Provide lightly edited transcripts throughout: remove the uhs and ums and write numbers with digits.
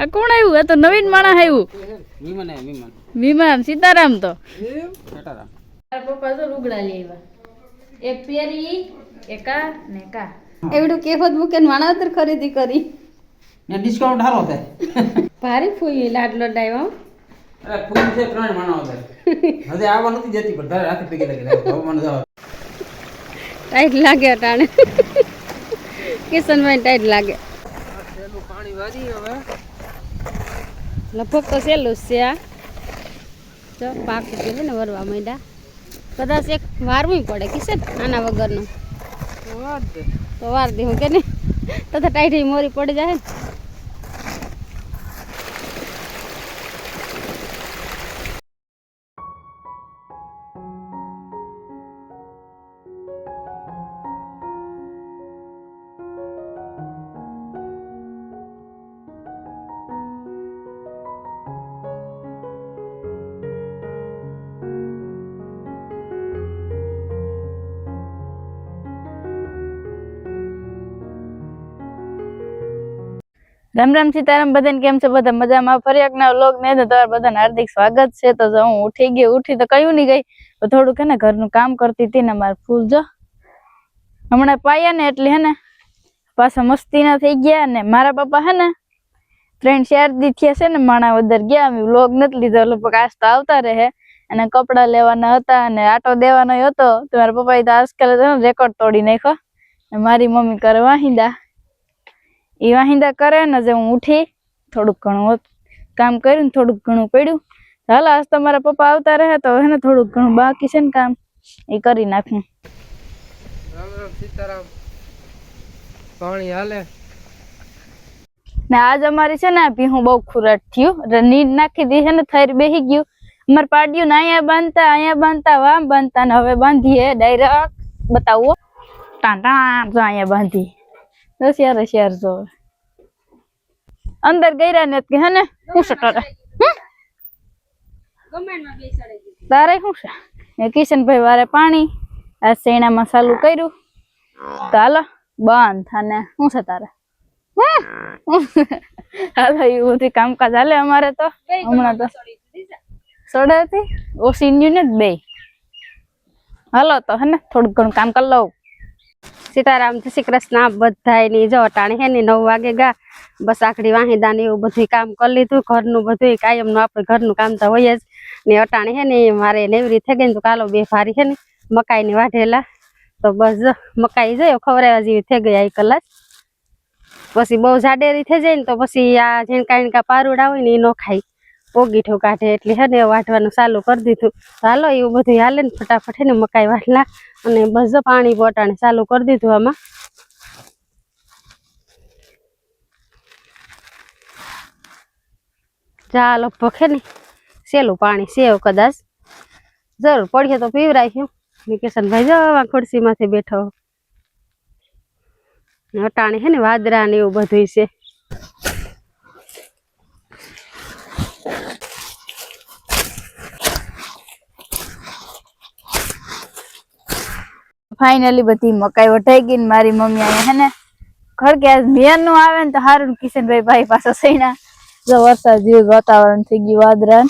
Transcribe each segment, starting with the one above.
આ કોણ આવ્યું? આ તો નવીન માણસ આવ્યું. વિમાન સીતારામ તો પપ્પા તો લુગડા લઈ આવ્યા. એક પેરી એકા ને કા એવડું કેફત મૂકે માણાવતર ખરીદી કરી ને ડિસ્કાઉન્ટ હારો થાય. ભારી ફૂઈ લાડલો ડાયો. અરે ફૂઈ છે 3 માણાવતર. હવે આવા નથી જતી પણ ધારે હાથી પગે લાગી હવે મને જાવ. ટાઈટ લાગે ટાણે. કિશનભાઈ ટાઈટ લાગે. સેલું પાણી વારી હવે. લગભગ તો સેલું છે આ. જો પાક છે ને વરવા માંડ્યા. કદાચ એક વારવું પડે કિશન આના વગરનું. તો વાર દે હું કે નહીં તો ટાઈટ મોરી પડી જાય ને. રામ રામ સીતારામ બધાને કેમ છે? બધા મજામાં? ફરી એકના વ્લોગ ને તો તમારા બધાને હાર્દિક સ્વાગત છે. તો હું ઉઠી તો કયું નહીં ગઈ, થોડુંક હે ને ઘરનું કામ કરતી હતી ને મારા ફૂલ જો હમણાં પાયા ને એટલે હે ને પાછા મસ્તી ના થઈ ગયા. ને મારા પપ્પા હે ને 3-4 દી થયા છે ને માણા વદર ગયા. અમે વ્લોગ નથી લીધો, લગભગ આજ તો આવતા રહે. અને કપડા લેવાના હતા અને આટો દેવાનો હતો તો મારા પપ્પાએ તો આજકાલ રેકોર્ડ તોડી નાખ્યો. મારી મમ્મી કરે વાહિંદા. એ વાહિંદા કરે ને જે હું ઉઠી થોડુંક ઘણું કામ કર્યું, થોડુંક ઘણું પડ્યું. હાલો આજ તો મારા પપ્પા આવતા રહે તો હે ને થોડુંક ઘણું બાકી છે ને કામ એ કરી નાખું. રામ રામ સીતારામ. પાણી હાલે ને આજ અમારી છે ને ભીહું બહુ ખુરાટ થયું. નીંદ નાખી દી છે ને થઈર બેસી ગયું. અમારે પાડ્યું ને અહીંયા બાંધતા વામ બાંધતા ને હવે બાંધીએ ડાયરેક્ટ બતાવો ટાટા જો અહીંયા બાંધી. શેર જો અંદર ગયરા ને કે હે ને હું સટરે તારે શું છે? કિશનભાઈ વારે પાણી આ શેણામાં ચાલુ કર્યું તો હાલો બંધ. અને શું છે તારે? હાલો એવું બધી કામકાજ હાલે અમારે તો. હમણાં તો સડે હતી ઓછી ને જ બે. હાલો તો હે ને થોડુંક ઘણું કામ કરી લઉં. સીતારામ જય શ્રી કૃષ્ણ બધાય ની. જો અટાણે હે ને 9 વાગે ગા બસ આખડી વાહિદા ને એવું બધું કામ કરી લીધું. ઘરનું બધું કાયમ નું આપણે ઘરનું કામ તો હોય જ ને. અટાણે હે ને મારે નેવરી થઈ ગઈ તો કાલો બે ભારી છે ને મકાઈ ની વાઢેલા તો બસ મકાઈ જોયો ખવરાવા જેવી થઈ ગઈ. આ કલાક પછી બહુ જાડેરી થઈ જાય ને તો પછી આ ઝીણકા પારુડા હોય ને એ નો ખાય, પોગીઠું કાઢે એટલે હે ને વાઢવાનું ચાલુ કરી દીધું. હાલો એવું બધું હાલે ને ફટાફટ હે ને મકાઈ વાઢલા અને બસ પાણી બોટાણે ચાલુ કરી દીધું. આમાં ચાલો ભખે ને સેલું પાણી સેવ કદાચ જરૂર પડીએ તો પીવરાયું. કિશનભાઈ જો ખુરશી માંથી બેઠો. અટાણે હે ને વાદરા ને એવું બધું છે. ફાઇનલી બધી મકાઈ વઢાઈ ગઈ. મારી મમ્મી અહીંયા હે ને ઘર કે આજ મેર નું આવે ને તો સારું. કિશનભાઈ ભાઈ પાસે સૈના જો વરસાદ જેવું વાતાવરણ થઈ ગયું. વાદરા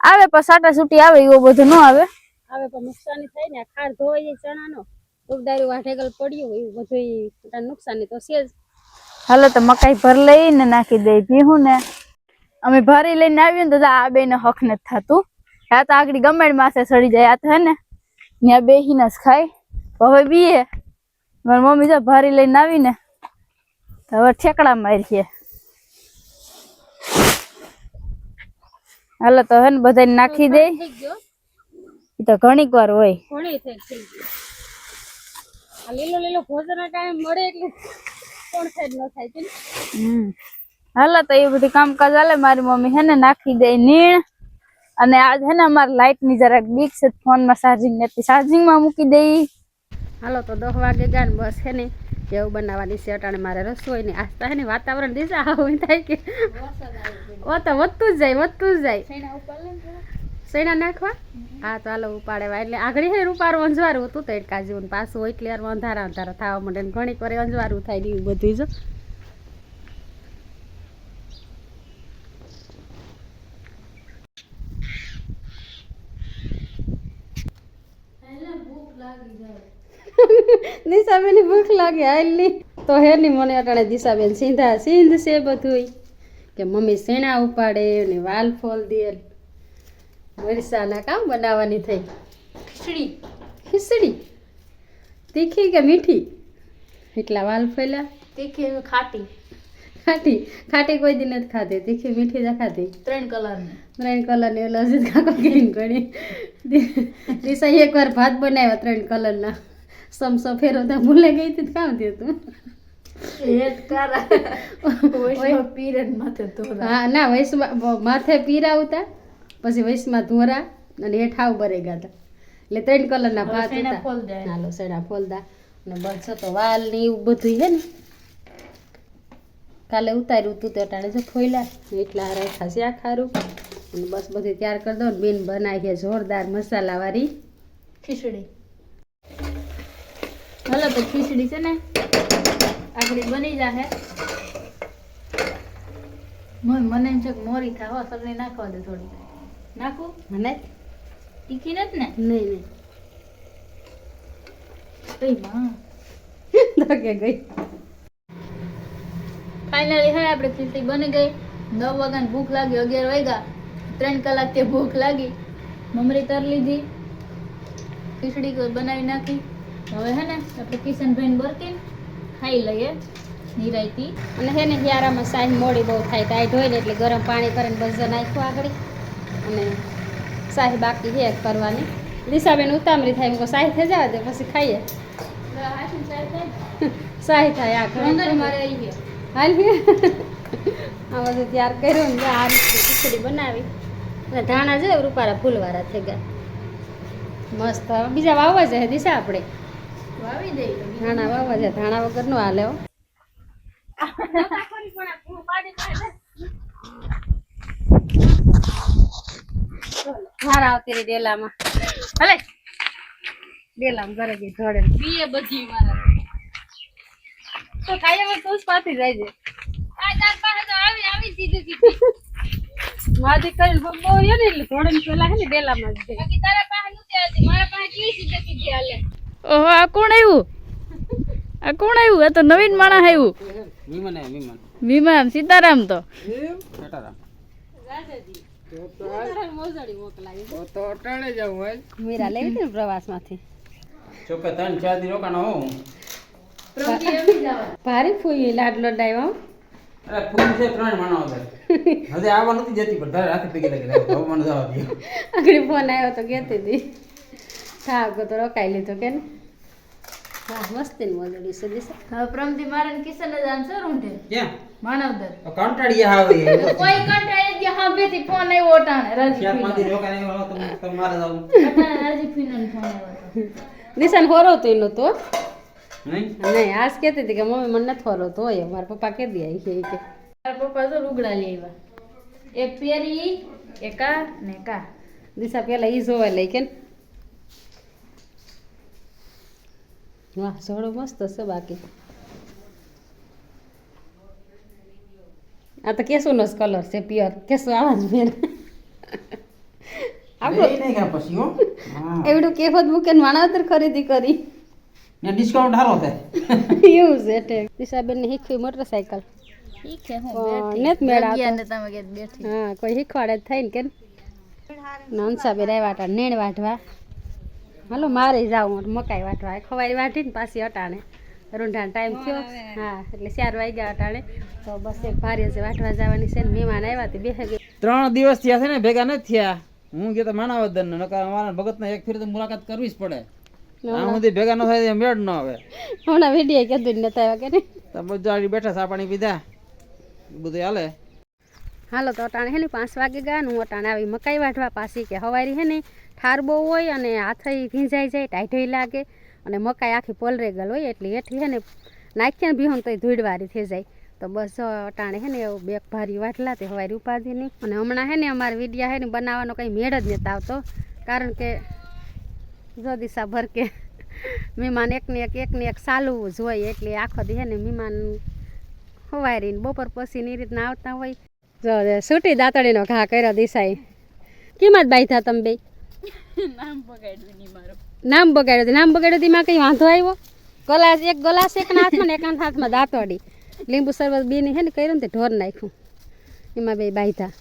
આવે પણ સાટા છૂટી આવે એવું બધું ન આવે. પણ નુકસાની થાય ને ખાર ધોવાઈ ચણા નો ઉગદારી વાઢેગલ પડ્યું એવું બધું નુકસાની તો છે જ. હાલો તો મકાઈ ભર લઈને નાખી દઈ ભીહું ને. અમે ભરી લઈને આવ્યું ને તો આ બે ને હક નથી થતું. આ તો આગળ ગમેડ માથે સડી જાય. આ તો હે ને ત્યાં બેહીને જ ખાય. હવે બીએ મારી મમ્મી જો ભારી લઈને આવી ને હવે ઠેકડા મારીએ. હાલો તો હે ને બધા નાખી દે. એ તો ઘણીક વાર હોય. લીલો ભોજન ટાઈમ મળે એટલે કોણ થાય ન થાય. હાલો તો એ બધું કામકાજ હાલે. મારી મમ્મી હે ને નાખી દે નીણ. અને આજ હે ને અમારે લાઈટ ની જરાક બીક છે. ફોન માં ચાર્જિંગ નથી, ચાર્જિંગ માં મૂકી દઈ. હાલો તો 10 વાગે ગયા ને બસ હે ને એવું બનાવવાની છે અટાણે મારે રસોઈ ને. આસ્તા હે ને વાતાવરણ દિશા આવું થાય કે ઓ તો વધતું જ જાય. સૈણા નાખવા હા તો હાલો ઉપાડેવા એટલે આગળ હે રૂપારું અંજવારું હતું તો કાજુ પાછું એટલે અંધારા થવા માંડે ને ઘણીક વાર અંજવારું થાય ને એવું બધું. જો દિશાબેન ભૂખ લાગે હાલી તો હેની મને અટાણે દિશાબેન સીધા સિંધ છે બધું કે મમ્મી સેણા ઉપાડે ને વાલ ફોલ દે મરસાના કામ બનાવવાની થઈ ખીચડી તીખી કે મીઠી એટલા વાલ ફેલા તીખી ખાટી ખાટી કોઈ દી નથી ખાધી તીખી મીઠી જ ખાધી 3 કલરની ઓલા અજીત કાકો ગીન ઘણી દિશા એકવાર ભાત બનાવ્યા 3 કલરના સમસો ફેરવતા ભૂલે ગઈ હતી કામ થયું તું હા ના વૈશમાં માથે પીરાવતા પછી વૈશમાં ધોરા અને હેઠ હાવ ભરે ગયા હતા એટલે 3 કલરના ભાત હતા હાલો સેણા ફોલદા અને બસ તો વાલ ને એવું બધું હે ને કાલે ઉતાર્યું તું તો અટાણે જો ફોયલા એટલા રાખ્યા છે આ ખારું અને બસ બધું તૈયાર કરી દો ને બેન બનાવી છે જોરદાર મસાલાવાળી ખીચડી હાલો તો ખીચડી છે ને આગળ બની જાહે મને એમ છે કે મોરી થા હો સબને નાખવા દે થોડી નાખું મને તીખી નથી ને નહીં કઈ માં તો કે ગઈ ફાઇનલી હે આપણે ખીચડી બની ગઈ 9 વાગ્યાની ભૂખ લાગી 11 વાગ્યા 3 કલાક તે ભૂખ લાગી મમરી તર લીધી ખીચડી બનાવી નાખી હવે હે ને આપણે કિશનભાઈ બરકીને ખાઈ લઈએ નિરાયતી અને હે ને હિયારામાં સાહી મોડી બહુ થાય ટાઈટ હોય ને એટલે ગરમ પાણી કરીને બસ નાખ્યું આગળ અને સાહી બાકી છે કરવાની દિશાબેન ઉતામરી થાય એમ સાહી થઈ જવા દે પછી ખાઈએ સાહી થાય આ ઘણી મારે આવી ગયા હાલ આ બધું તૈયાર કર્યું ને આ રીતે ખીચડી બનાવી અને ધાણા છે રૂપારા ફૂલવાળા થઈ ગયા મસ્ત હવે બીજા વાવવા જાય દિશા આપણે વાવી દઈ ધાણા વાવવા જાય ધાણા વગર નો હાલે હો ધારા આવતી રહી ડેલામાં ભલે ડેલામાં ઘરે જઈ ધોડે બીએ બધી મારા તો ખાઈ તું જ પાછી જાય છે આ તાર પાસે તો આવી સીધી મારી કરી બહુ ને એટલે ધોડે પેલા હે ને ડેલામાં જ જાય બાકી તારા પાસે નથી આવતી મારા પાસે કેવી સીધી હાલે ઓહો આ કોણ આવ્યું આ તો નવીન માણસ આવ્યું વિમાન સીતારામ તો મીરા લેવી હતી ને પ્રવાસમાંથી ચોખ્ખા 3-4 દી રોકાણો હોઉં ભારી ફૂઈ લાડલો ડાયો અરે ફૂલ છે 3 મણાવદર હવે આવવા નથી જતી પણ તારે હાથે પીગી લાગી હવે મને જવા દે આગળ ફોન આવ્યો તો કહેતી હતી થાક તો રોકાઈ લીધો કે ને હા મસ્તી ની મોજડી છે દિશા હવે પ્રમદી મારન કિશન જ આમ સર ઊંધે ક્યાં માનવદર કંટાળીયા આવે કોઈ કંટાળી દે હા બેથી ફોન આવ્યો ઓટાણે રાજી ક્યાં મંદિર રોકાને તમારે જાવું ઓટાણે રાજી ફીનન ફોન આવ્યો દિશાને હોરો તો એનો તો નહીં નહીં આજ કહેતી હતી કે મમ્મી મને નથી હોરો તો હોય મારા પપ્પા કહી દે કે મારા પપ્પા તો લુગડા લઈ આવ્યા એક પેરી એકા ને કા દિશા પેલા ઈ જોવા લઈ કે વાહ જોડો મસ્ત છે બાકી આ તો કેસુનો જ કલર છે પ્યોર કેસુ આવા જ મેં આપણે નહીં કા પછી હો એવડું કેફત મૂકીને માણાવતર ખરીદી કરી ને ડિસ્કાઉન્ટ હારો થાય એવું છે એટલે દિશાબેન ને શીખવી મોટરસાયકલ ઠીક છે હું નેત મેળા ને તમે કે બેઠી હા કોઈ શીખવાડે જ થાય ને કે નંસાબેન આવ્યા હતા નેણ વાટવા હાલો મારે જાઉં મકાઈ વાટવા ખવાઈ વાટીને પાછી અટાણે રૂંઢાનો ટાઈમ થયો હા એટલે 4 વાગ્યા અટાણે તો બસ એક ભારે છે વાટવા જવાની છે ને મહેમાન આવ્યા તે બેસે ગઈ 3 દિવસ થયા છે ને ભેગા નથી થયા હું ગયો તો માણાવદર ને નકર અમારા ભગતને એક ફેર તો મુલાકાત કરવી જ પડે આ સુધી ભેગા ન થાય મેળ ન આવે હમણાં વિડીયો કીધું ને નતા આવ્યા કે ને તો બધા બેઠા ચા પાણી પીધા બધું હાલે હાલો તો અટાણે હે ને 5 વાગે ગયા ને હું અટાણે આવી મકાઈ વાટવા પાછી કે હવારી હે ને ઠાર બહુ હોય અને હાથે ભીંજાઈ જાય ટાઈટોય લાગે અને મકાઈ આખી પોલરે ગયેલ હોય એટલે હેઠી હે ને નાખ્યા ભીહોન તો ધૂળવારી થઈ જાય તો બસ અટાણે હે ને એવું બેક ભારી વાટલા તે હવારી ઉપાધિની અને હમણાં હે ને અમારે વિડીયા હે ને બનાવવાનો કંઈ મેળ જ નથી આવતો કારણ કે જો દિશા ભર કે મહેમાન એકને એક સાલું જ હોય એટલે આખો દી હે ને મહેમાન હવારીને બપોર પછીની રીતના આવતા હોય જો છૂટી દાંતડીનો ઘા કર્યો દિશાએ કિંમત બાઈ થા તમે બે નામ પકડ્યું નહીં મારું નામ બગાડ્યું માં કઈ વાંધો આવ્યો એક ગલાસ એકના હાથમાં ને એકના હાથમાં દાંતવાડી લીંબુ શરબત બેની હે ને કર્યું ને તે ઢોર નાખ્યું એમાં બે બાયધા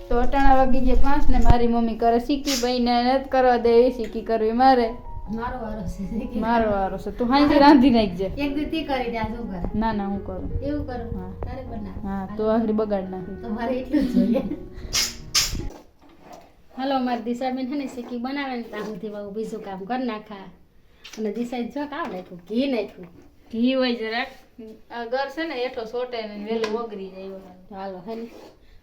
તો અટાણા વાગી ગયા 5 ને મારી મમ્મી કરે શીખી ભાઈ ને નથી કરવા દે એવી શીખી કરવી મારે મારો વારો છે તું હાંજી રાંધી નાખજે એક દી તી કરી દે શું કરે ના હું કરું એવું કરું હા. તારે બના હા તું આખરી બગાડ નાખી તમારે એટલું જ જોઈએ હાલો મારી દિશાબેન છે ને શીખી બનાવે ને ત્યાં સુધી બહુ બીજું કામ કરી નાખા અને દિશા જો કામ નાખ્યું ઘી નાખ્યું ઘી હોય જરાક આ ઘર છે ને એટલો સોટે ને વેલું ઓગરી જાય હાલો હે ને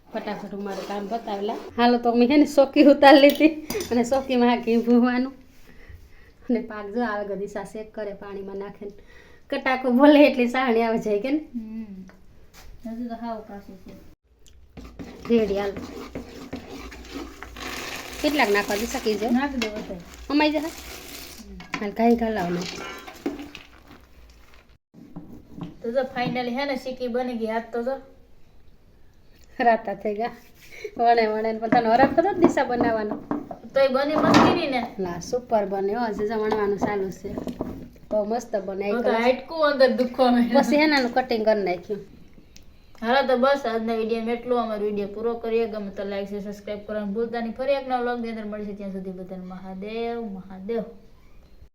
ફટાફટ મારું કામ બતાવેલા હાલો તો મેં હે ને સોકી ઉતારી લીધી અને સોકીમાં ઘી ભૂવાનું અને પાક જો આવે દિશા શેક કરે પાણીમાં નાખીને કટાકો બોલે એટલી સાણી આવે જાય કે ને હજુ તો હાવ કાશું છે રેડી હાલો કેટલાક નાખવા દિશા કીજો નાખ દે વધારે અમાઈ જા હાલ કાંઈ ઘાલાવ ને તો જો ફાઇનલી હે ને શીખી બની ગઈ હાથ તો જો રાતા થઈ ગયા વણે ને પોતાનો હરખ હતો જ દિશા બનાવવાનો તોય બની મસ્તી ને ના સુપર બને હો હજી વણવાનું ચાલુ છે બહુ મસ્ત બને હાઈટકું અંદર દુખો પછી એનાનું કટિંગ કરી નાખ્યું હાલો તો બસ આજના વિડીયો એટલું અમારો વિડીયો પૂરો કરીએ ગમે તો લાઈક છે સબસ્ક્રાઈબ કરવાનું ભૂલતા નહીં ફરી એક નવા વ્લોગ ની અંદર મળશે ત્યાં સુધી બધાને મહાદેવ મહાદેવ